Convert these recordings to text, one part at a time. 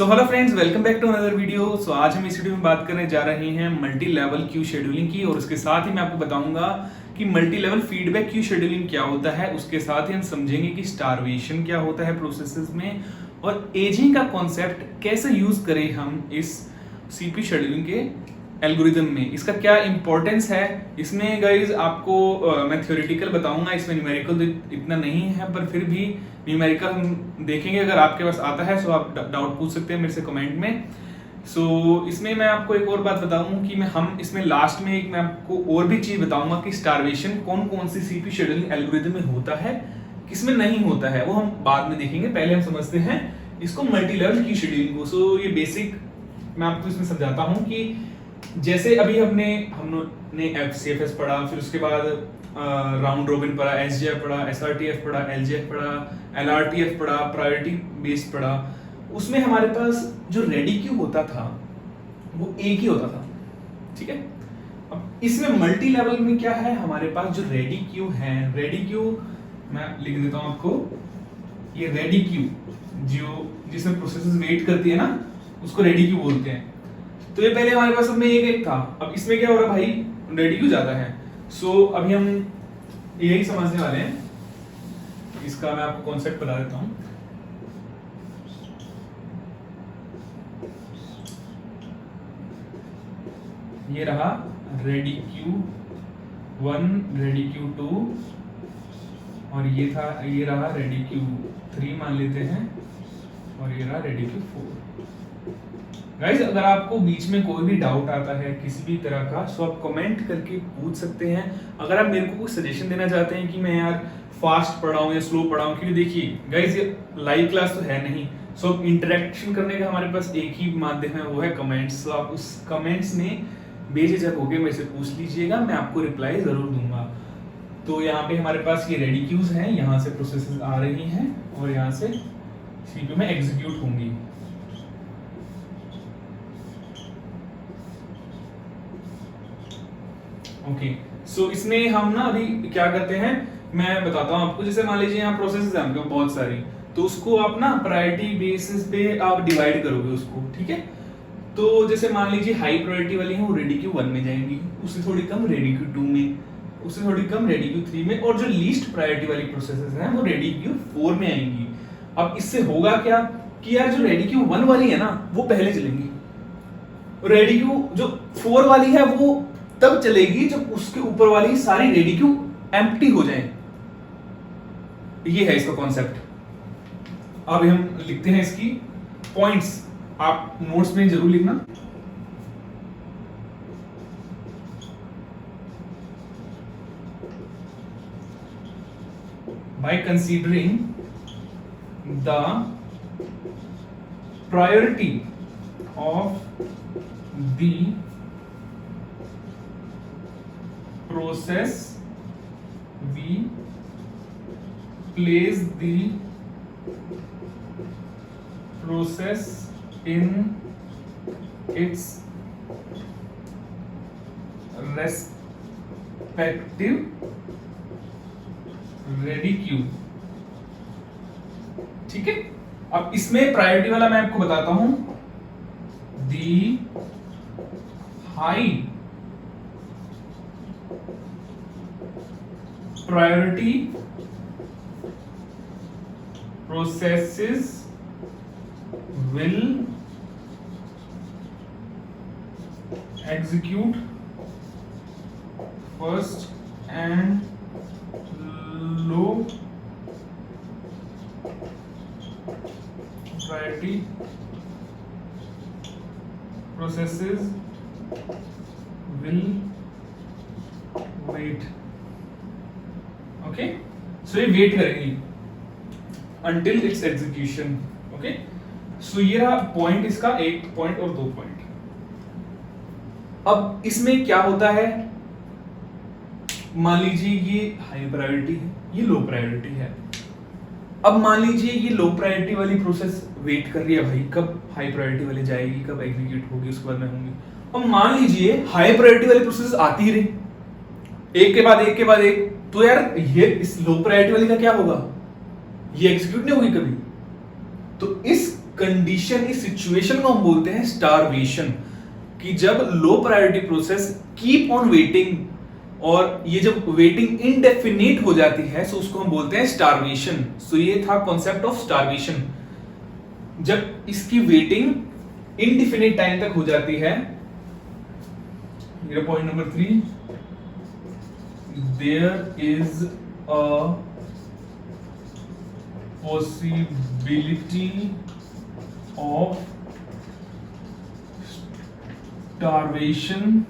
So hello friends, welcome back to another video. So आज हम इस वीडियो में बात करने जा रहे हैं मल्टी लेवल क्यू शेड्यूलिंग की, और उसके साथ ही मैं आपको बताऊंगा कि multi level feedback queue scheduling क्या होता है। उसके साथ ही हम समझेंगे कि स्टारवेशन क्या होता है प्रोसेसेस में, और एजिंग का कॉन्सेप्ट कैसे यूज करें हम इस सीपी शेड्यूलिंग के एल्गोरिदम में, इसका क्या इंपॉर्टेंस है। इसमें गाइज आपको मैं थ्योरेटिकल बताऊंगा, इसमें न्यूमेरिकल तो इतना नहीं है, पर फिर भी न्यूमेरिकल हम देखेंगे। अगर आपके पास आता है तो आप डाउट पूछ सकते हैं मेरे से कमेंट में। सो इसमें मैं आपको एक और बात बताऊं कि हम इसमें लास्ट में मैं आपको और भी चीज बताऊंगा कि स्टारवेशन कौन कौन सी सीपी शेड्यूलिंग एल्गोरिदम में होता है, किसमें नहीं होता है, वो हम बाद में देखेंगे। पहले हम समझते हैं इसको मल्टी लेवल की शेड्यूलिंग को। सो ये बेसिक मैं आपको इसमें समझाता हूँ कि जैसे अभी हमने FCFS पढ़ा, फिर उसके बाद राउंड रोबिन पढ़ा, SJF पढ़ा, SRTF पढ़ा, LJF पढ़ा, LRTF पढ़ा, प्रायोरिटी बेस्ड पढ़ा। उसमें हमारे पास जो रेडी क्यू होता था वो एक ही होता था, ठीक है। अब इसमें मल्टी लेवल में क्या है, हमारे पास जो रेडी क्यू है, रेडी क्यू मैं लिख देता हूं आपको। ये रेडी क्यू जो जिसमें प्रोसेसेस वेट करती है ना, उसको रेडी क्यू बोलते हैं। तो ये पहले हमारे पास में एक था, अब इसमें क्या हो रहा है भाई, रेडी क्यू ज्यादा है। सो अभी हम यही समझने वाले हैं, इसका मैं आपको कॉन्सेप्ट बता देता हूं। ये रहा रेडी क्यू 1, रेडी क्यू 2, और ये रहा रेडी क्यू 3 मान लेते हैं, और ये रहा रेडी क्यू 4। गाइज अगर आपको बीच में कोई भी डाउट आता है किसी भी तरह का, सो आप कमेंट करके पूछ सकते हैं। अगर आप मेरे को कुछ सजेशन देना चाहते हैं कि मैं यार फास्ट पढ़ाऊं या स्लो पढ़ाऊं, क्योंकि देखिए गाइज ये लाइव क्लास तो है नहीं। सो इंटरेक्शन करने का हमारे पास एक ही माध्यम है, वो है कमेंट्स। तो आप उस कमेंट्स में बेझिझक होकर मेरे से पूछ लीजिएगा, मैं आपको रिप्लाई जरूर दूंगा। तो यहाँ पे हमारे पास ये रेडी क्यूज हैं, यहाँ से प्रोसेसेस आ रही हैं और यहाँ से सीपीयू में एग्जीक्यूट होंगी। ओके, सो इसमें हम ना अभी क्या करते हैं, मैं बताता हूँ आपको। जैसे मान लीजिए यहाँ प्रोसेसेस हैं आपके बहुत सारी, तो उसको आप ना प्रायोरिटी बेसिस पे आप डिवाइड करोगे उसको, ठीक है। तो जैसे मान लीजिए हाई प्रायोरिटी वाली है वो रेडी क्यू 1 में जाएंगी, उससे थोड़ी कम रेडी क्यू 2 में, उससे थोड़ी कम रेडी क्यू 3 में, और जो लीस्ट प्रायोरिटी वाली प्रोसेसेस हैं वो रेडी क्यू 4 में आएंगी। अब इससे होगा क्या कि यार जो रेडी क्यू 1 वाली है ना वो पहले चलेंगी, रेडी क्यू जो 4 वाली है वो तब चलेगी जब उसके ऊपर वाली सारी रेडी क्यू एम्प्टी हो जाए। ये है इसका कॉन्सेप्ट। अब हम लिखते हैं इसकी पॉइंट्स, आप नोट्स में जरूर लिखना। By considering the priority of the process, we place the process in its respective ready queue, ठीक है। अब इसमें प्रायोरिटी वाला मैं आपको बताता हूं। the high priority processes will execute first, and low priority processes will wait। Okay, so ये वेट करेंगी until its execution. Okay, so ये रहा पॉइंट, इसका एक पॉइंट और 2 पॉइंट। अब इसमें क्या होता है, मान लीजिए ये हाई प्रायोरिटी है, ये लो प्रायोरिटी है। अब मान लीजिए ये लो प्रायोरिटी वाली प्रोसेस वेट कर रही है भाई, कब हाई प्रायोरिटी वाली जाएगी, कब एग्जीक्यूट होगी, उसके बाद में होंगी। अब मान लीजिए हाई प्रायोरिटी वाली प्रोसेस आती ही रही, एक के बाद एक के बाद एक, तो यार ये इस लो प्रायोरिटी वाली का क्या होगा, ये एग्जीक्यूट नहीं होगी कभी। तो इस कंडीशन, इस सिचुएशन को हम बोलते हैं स्टारवेशन, कि जब low priority process keep on waiting और ये जब वेटिंग इनडेफिनिट हो जाती है सो उसको हम बोलते हैं स्टारवेशन। सो ये था कॉन्सेप्ट ऑफ स्टारवेशन, जब इसकी वेटिंग इनडिफिनिट टाइम तक हो जाती है। मेरा point number 3, there is a possibility of starvation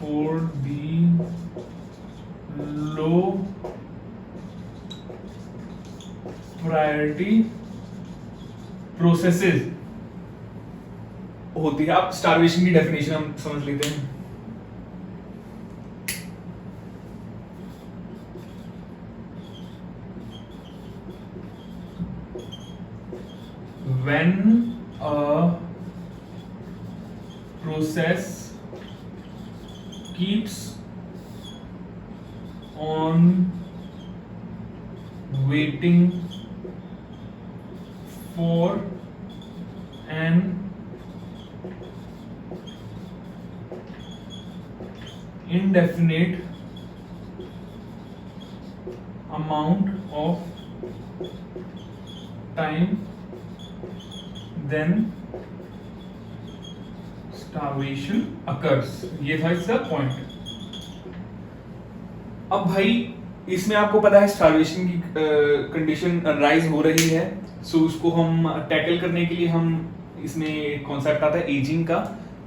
for the low priority processes होती है। आप स्टारवेशन की डेफिनेशन हम समझ लेते हैं। When a process keeps on waiting for an indefinite amount of time, then starvation occurs। ये था इसका पॉइंट। अब भाई इसमें आपको पता है स्टारवेशन की कंडीशन राइज हो रही है, सो उसको हम टैकल करने के लिए हम इसमें कॉन्सेप्ट आता है एजिंग का।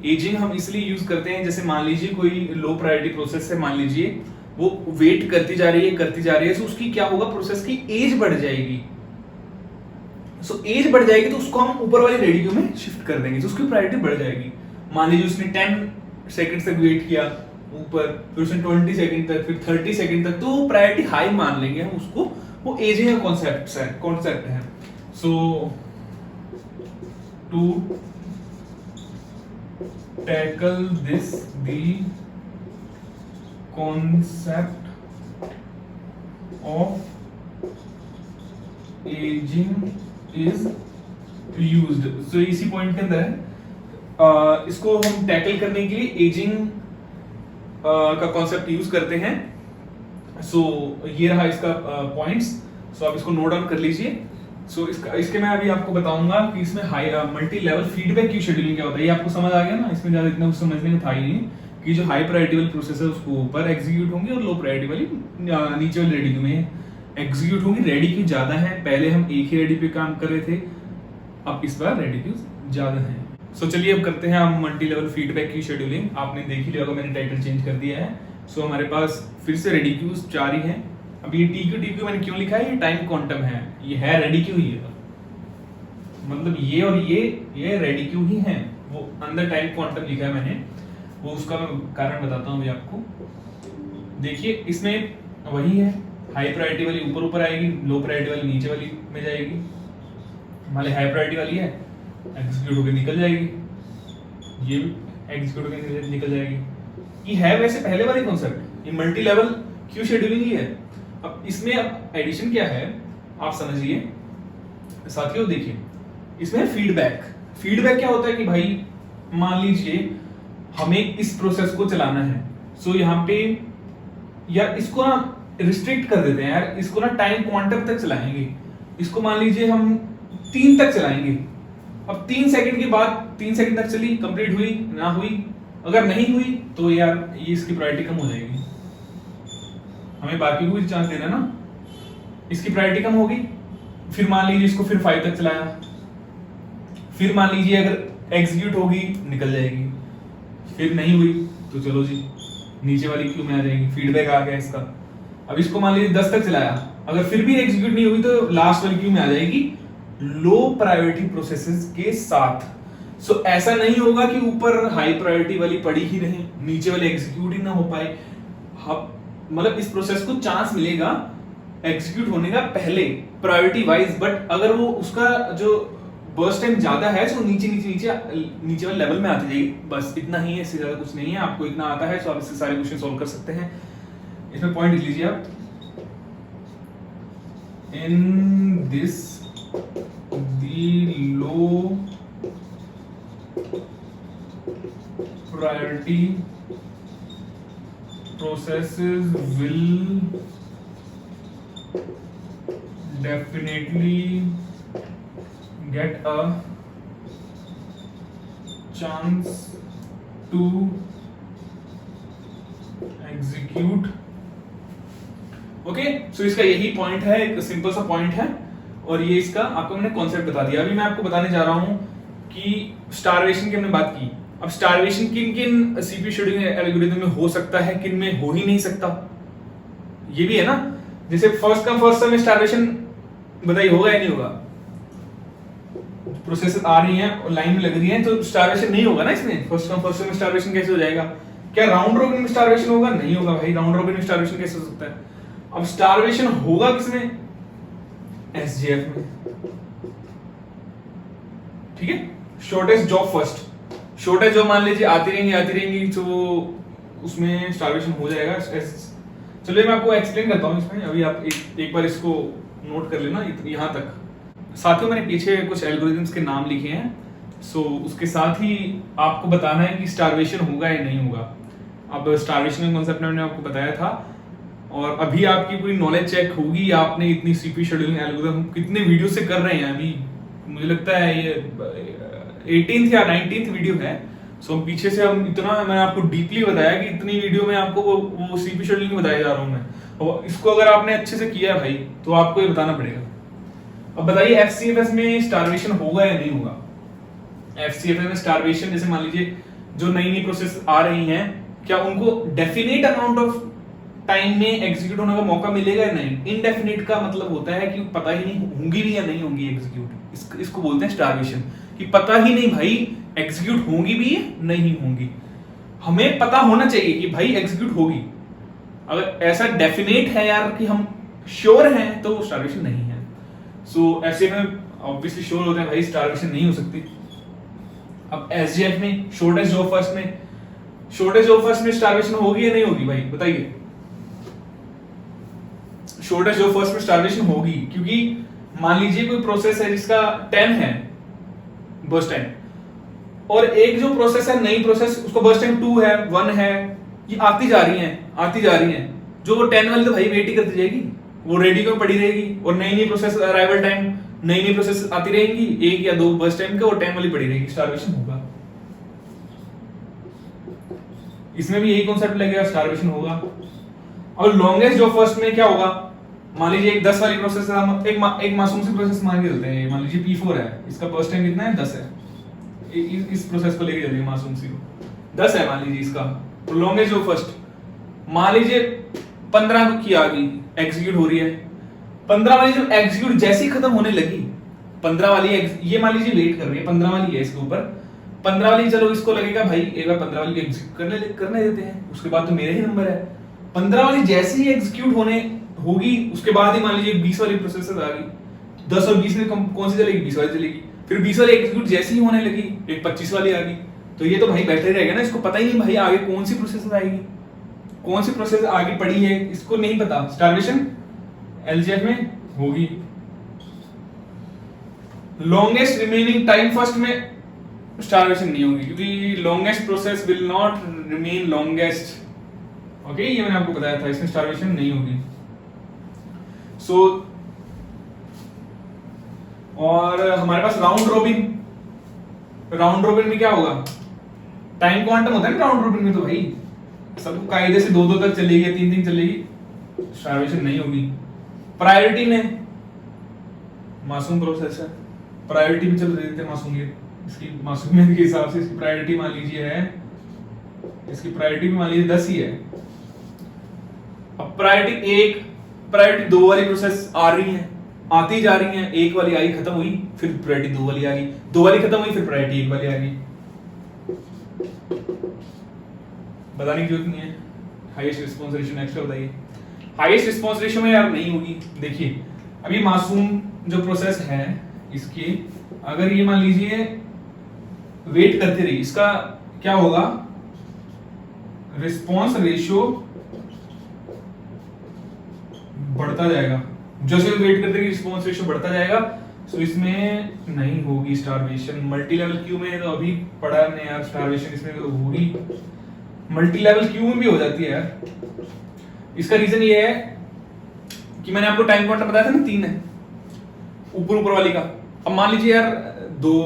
एजिंग हम इसलिए यूज करते हैं, जैसे मान लीजिए कोई लो प्रायोरिटी प्रोसेस है, मान लीजिए वो वेट करती जा रही है, सो उसकी क्या होगा, प्रोसेस की एज बढ़ जाएगी। सो एज बढ़ जाएगी तो उसको हम ऊपर वाली रेडी क्यू में शिफ्ट कर देंगे, तो उसकी प्रायोरिटी बढ़ जाएगी। मान लीजिए उसने 10 सेकंड तक वेट किया ऊपर, फिर उसने 20 सेकंड तक, फिर 30 सेकंड तक, तो प्रायोरिटी हाई मान लेंगे हम उसको, वो एजिंग का कॉन्सेप्ट है। So to tackle this, the concept of ageing is used. So इसी पॉइंट के अंदर है, इसको हम टैकल करने के लिए एजिंग का कॉन्सेप्ट यूज करते हैं। सो ये रहा इसका पॉइंट्स। सो आप इसको नोट डाउन कर लीजिए। सो इसके मैं अभी आपको बताऊंगा कि इसमें हाई मल्टी लेवल फीडबैक की शेड्यूलिंग क्या होता है। ये आपको समझ आ गया ना, इसमें ज्यादा इतना कुछ समझने में था ही नहीं, कि जो हाई प्रायोरिटी वाली प्रोसेस है उसको ऊपर एग्जीक्यूट होंगे और लो प्रायोरिटी वाली नीचे वाली रेडी क्यू में एग्जीक्यूट होंगी। रेडी क्यू ज्यादा है, पहले हम एक ही रेडी पे काम कर रहे थे, अब इस बार रेडी क्यू ज्यादा है। सो चलिए अब करते हैं हम मल्टी लेवल फीडबैक की शेड्यूलिंग। आपने देख ही लिया होगा, मैंने टाइटल चेंज कर दिया है। सो हमारे पास फिर से रेडी क्यूज 4 ही हैं। अब ये टी क्यू मैंने क्यों लिखा है, ये टाइम क्वांटम है, ये है रेडी क्यू ही है, मतलब ये और ये रेडी क्यू ही है। वो अंदर टाइम क्वांटम लिखा है मैंने, वो उसका मैं कारण बताता हूँ अभी आपको। देखिए इसमें वही है, हाई प्रायोरिटी वाली ऊपर आएगी, लो प्रायोरिटी वाली नीचे वाली में जाएगी। मान ली हाई प्रायोरिटी वाली है, एग्जीक्यूट होकर निकल जाएगी, ये भी एग्जीक्यूट होकर निकल जाएगी। ये है वैसे पहले वाली कॉन्सेप्ट, ये मल्टी लेवल क्यू शेड्यूलिंग ही है। अब इसमें अब एडिशन क्या है आप समझिए साथियों। देखिए इसमें फीडबैक क्या होता है कि भाई मान लीजिए हमें इस प्रोसेस को चलाना है, सो यहाँ पे यार इसको ना रिस्ट्रिक्ट कर देते हैं, यार इसको ना टाइम क्वांटम तक चलाएंगे, इसको मान लीजिए हम 3 तक चलाएंगे। अब 3 सेकंड के बाद 3 सेकंड तक चली, कंप्लीट हुई ना हुई, अगर नहीं हुई तो यार ये इसकी प्रायोरिटी कम हो जाएगी। हमें बाकी को भी चांस देना ना, इसकी प्रायोरिटी कम होगी। फिर मान लीजिए इसको फिर 5 तक चलाया, फिर मान लीजिए अगर एग्जीक्यूट होगी निकल जाएगी, फिर नहीं हुई तो चलो जी नीचे वाली क्यू में आ जाएगी, फीडबैक आ गया इसका। अब इसको मान लीजिए 10 तक चलाया, अगर फिर भी एग्जीक्यूट नहीं हुई तो लास्ट वाली क्यू में आ जाएगी लो प्रायोरिटी प्रोसेसेस के साथ। सो ऐसा नहीं होगा कि ऊपर हाई प्रायोरिटी वाली पड़ी ही रहे, नीचे वाली एग्जीक्यूट ही ना हो पाए। मतलब इस प्रोसेस को चांस मिलेगा एग्जीक्यूट होने का पहले प्रायोरिटी वाइज, बट अगर वो उसका जो बर्स्ट टाइम ज्यादा है तो नीचे वाले लेवल में आती जाएगी। बस इतना ही है, इससे ज्यादा कुछ नहीं है। आपको इतना आता है तो आप इससे सारे क्वेश्चन सॉल्व कर सकते हैं। इसमें पॉइंट लिख लीजिए आप, in this the low priority processes will definitely get a chance to execute. Okay, so इसका यही पॉइंट है, एक सिंपल सा पॉइंट है, और ये इसका आपको मैंने कॉन्सेप्ट बता दिया। अभी मैं आपको बताने जा रहा हूं कि स्टारवेशन की हमने बात की। अब स्टारवेशन किन किन सीपीयू शेड्यूलिंग एल्गोरिथम में हो सकता है, किन में हो ही नहीं सकता, ये भी है ना। जैसे फर्स्ट कम फर्स्ट सर्व में स्टारवेशन बताइए होगा या नहीं होगा? प्रोसेस आ रही है और लाइन में लग रही है तो स्टारवेशन नहीं होगा ना इसमें। फर्स्ट कम फर्स्ट सर्व में स्टारवेशन कैसे हो जाएगा? क्या राउंड रॉबिन में स्टारवेशन होगा? नहीं होगा भाई, राउंड रॉबिन में स्टारवेशन कैसे हो सकता है? अब स्टारवेशन होगा किसमें? एसजीएफ में, ठीक है। Shortest job first, shortage job मान लीजिए आती रहेंगी तो उसमें स्टारवेशन हो जाएगा। चलिए मैं आपको एक्सप्लेन करता हूँ इसमें। अभी आप एक बार इसको नोट कर लेना यहाँ तक। साथियों मैंने पीछे कुछ एल्गोरिथम्स के नाम लिखे हैं, सो उसके साथ ही आपको बताना है कि स्टारवेशन होगा या नहीं होगा। अब स्टारवेशन का कॉन्सेप्ट मैंने आपको बताया था, और अभी आपकी पूरी नॉलेज चेक होगी। आपने इतनी सीपीयू शेड्यूलिंग एल्गोरिथम कितने वीडियो से कर रहे हैं, अभी मुझे लगता है ये 18th या 19th वीडियो है। सो पीछे से हम इतना मैंने आपको डीपली बताया कि इतनी वीडियो में आपको वो सीपीयू शेड्यूलिंग बताया जा रहा हूँ मैं, और इसको अगर आपने अच्छे से किया है भाई तो आपको ये बताना पड़ेगा। अब बताइए एफसीएफएस में स्टारवेशन होगा या नहीं होगा? एफसीएफएस में स्टारवेशन, जैसे मान लीजिए जो नई नई प्रोसेस आ रही हैं, क्या उनको डेफिनेट अमाउंट ऑफ टाइम में एग्जीक्यूट होने का मौका मिलेगा या नहीं? इनडेफिनेट का मतलब होता है कि पता ही नहीं होंगी भी या नहीं होंगी एग्जीक्यूट। इसको बोलते हैं स्टारवेशन, कि पता ही नहीं भाई एग्जीक्यूट होंगी भी नहीं होंगी। हमें पता होना चाहिए कि भाई एग्जीक्यूट होगी। अगर ऐसा डेफिनेट है यार कि हम श्योर हैं तो स्टारवेशन नहीं है। सो ऐसे में ऑब्वियसली श्योर होते हैं भाई स्टारवेशन नहीं हो सकती। अब एसजीएफ में शॉर्टेज जॉब फर्स्ट में, शॉर्टेज जॉब फर्स्ट में स्टारवेशन होगी या नहीं होगी भाई बताइए? शॉर्टेज जॉब फर्स्ट में स्टारवेशन होगी, क्योंकि मान लीजिए कोई प्रोसेस है जिसका 10 है बर्स्ट टाइम, और एक जो प्रोसेस है नई प्रोसेस, उसको बर्स्ट टाइम 2 है 1 है, ये आती जा रही हैं। जो वो 10 वाली तो भाई वेट ही करती जाएगी, वो रेडी में पड़ी रहेगी, और नई नई प्रोसेस अराइवल टाइम, नई नई प्रोसेस आती रहेंगी, 1 या 2 बर्स्ट टाइम का, और 10 वाली पड़ी रहेगी, स्टारवेशन होगा। इसमें भी यही कॉन्सेप्ट लगेगा, स्टारवेशन होगा। और लॉन्गेस्ट जॉब फर्स्ट में क्या होगा? मान लीजिए एक 10 वाली प्रोसेस है, एक मासूम सी प्रोसेस मान के चलते हैं। मान लीजिए P4 है, इसका बर्स्ट टाइम कितना है? 10 है। इस प्रोसेस को लेके चलिए, मासूम सी 10 है मान लीजिए इसका। तो लॉन्गेस्ट जॉब फर्स्ट मान लीजिए 15 की आ गई, एग्जीक्यूट हो रही है। 15 वाली जब एग्जीक्यूट जैसी खत्म होने लगी, 15 वाली ये मान लीजिए वेट कर रही है, 15 वाली है इसके ऊपर, 15 वाली चलो इसको लगेगा भाई एक बार 15 वाली एग्जीक्यूट करने देते हैं, उसके बाद तो मेरे ही नंबर है। 15 वाली जैसे ही एग्जीक्यूट होने होगी, उसके बाद ही मान लीजिए 20 वाली प्रोसेस आ गई। 10 और 20 में कौन सी चलेगी? 20 वाली चलेगी। फिर 20 वाली एग्जीक्यूट जैसे ही होने लगी, एक 25 वाली आ गई। तो ये तो भाई बैठे रहेगा ना, इसको पता ही नहीं भाई आगे कौन सी प्रोसेस आएगी, कौन सी प्रोसेस आगे पड़ी है, इसको नहीं पता। स्टारवेशन एलजीएफ में होगी। लॉन्गेस्ट रिमेनिंग टाइम फर्स्ट में स्टारवेशन नहीं होगी, क्योंकि longest process will not remain longest. Okay, ये मैंने आपको बताया था, इसमें स्टारवेशन नहीं होगी। सो और हमारे पास राउंड रोबिन में क्या होगा? टाइम क्वांटम होता है ना राउंड रोबिन में, तो भाई सब कायदे से 2-2 तक चलेगी, 3-3 चलेगी, स्टारवेशन नहीं होगी। प्रायोरिटी में मासूम प्रोसेस है, प्रायोरिटी भी चल रही थी मासूमियत, इसकी मासूमियत के हिसाब से इसकी प्रायोरिटी मान लीजिए है, इसकी प्रायोरिटी भी मान लीजिए 10 ही है। अब प्रायोरिटी 1, प्रायोरिटी 2 वाली प्रोसेस आ रही है, आती जा रही है, 1 वाली आई खत्म हुई, फिर प्रायोरिटी 2 वाली आ गई, 2 वाली खत्म हुई, फिर प्रायोरिटी 1 वाली आ गई। बताने की जरूरत नहीं है। हाईएस्ट रिस्पांस रेशियो नेक्स्ट बताइए। हाईएस्ट रिस्पांस रेशियो में यार नहीं होगी। देखिए अभी मासूम जो प्रोसेस है इसकी, अगर ये मान लीजिए वेट करते रही, इसका क्या होगा? रिस्पांस रेशियो बढ़ता जाएगा। जैसे वेट करते रही रिस्पांस रेशियो बढ़ता जाएगा, सो इसमें नहीं होगी स्टारवेशन। मल्टी लेवल क्यू में तो अभी पढ़ा नहीं यार, स्टारवेशन इसमें तो होगी, मल्टी लेवल क्यू में भी हो जाती है यार। इसका रीजन ये है कि मैंने आपको टाइम क्वांटम बताया था ना, 3 है ऊपर वाली का। अब मान लीजिए यार 2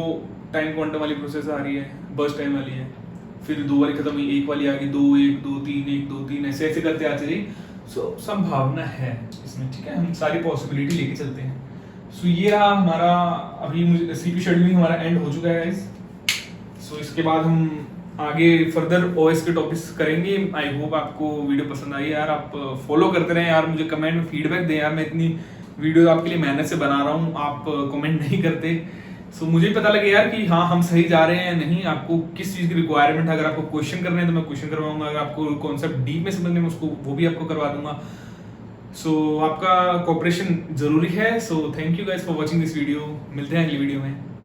टाइम क्वांटम वाली प्रोसेस आ रही है, बर्स्ट टाइम वाली है, फिर 2 वाली खत्म हुई, 1 वाली आ गई, 2 1 2 3 1 2 3 ऐसे ऐसे करते आते जाइए। सो संभावना है इसमें, ठीक है, हम सारी पॉसिबिलिटी लेके चलते हैं। सो ये रहा हमारा, अभी मुझे सीपी शेड्यूलिंग हमारा एंड हो चुका है गाइस। सो इसके बाद हम आगे फर्दर ओएस के टॉपिक्स करेंगे। आई होप आपको वीडियो पसंद आई यार, आप फॉलो करते रहें यार, मुझे कमेंट में फीडबैक दें यार, मैं इतनी वीडियो आपके लिए मेहनत से बना रहा हूँ, आप कमेंट नहीं करते। सो मुझे पता लगे यार कि हाँ हम सही जा रहे हैं या नहीं, आपको किस चीज़ की रिक्वायरमेंट है। अगर आपको क्वेश्चन करने हैं तो मैं क्वेश्चन करवाऊंगा, अगर आपको कॉन्सेप्ट डीप में समझने में उसको वो भी आपको करवा दूंगा। सो आपका कोऑपरेशन जरूरी है। So thank you guys for watching this video, मिलते हैं अगली वीडियो में।